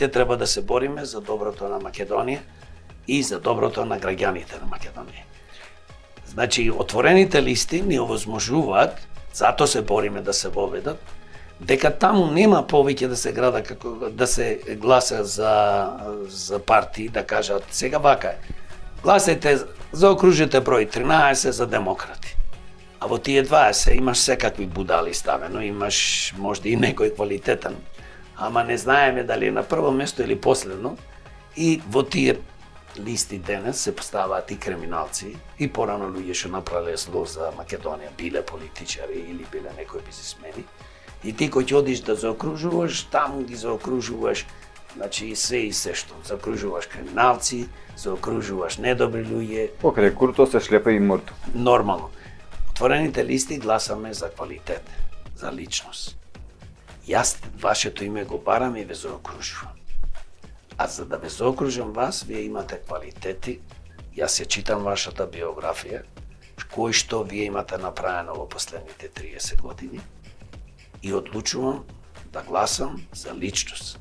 Сите треба да се бориме за доброто на Македонија и за доброто на граѓаните на Македонија. Значи, отворените листи ни овозможуваат, затоа се бориме да се воведат, дека таму нема повеќе да се града да се гласа за партии, да кажат сега вака е. Гласете, заокружете број 13 за демократи. А во тие 20 имаш секакви будали ставено, имаш можда и некој квалитетен, ама не знаеме дали е на прво место или последно. И во тие листи денес се поставаат и криминалци, и порано луѓе што направиле зло за Македонија, биле политичари или биле некои бизнисмени. И ти кој ќе одиш да заокружуваш, таму ги заокружуваш, значи се и се што. Заокружуваш криминалци, заокружуваш недобри луѓе. Покрај Курто се шлепа и Мурто. Нормално. Отворените листи гласаме за квалитет, за личност. Јас вашето име го барам и ве заокружувам. А за да ве заокружам вас, вие имате квалитети. Јас ја читам вашата биографија, кој што вие имате направено во последните 30 години и одлучувам да гласам за личност.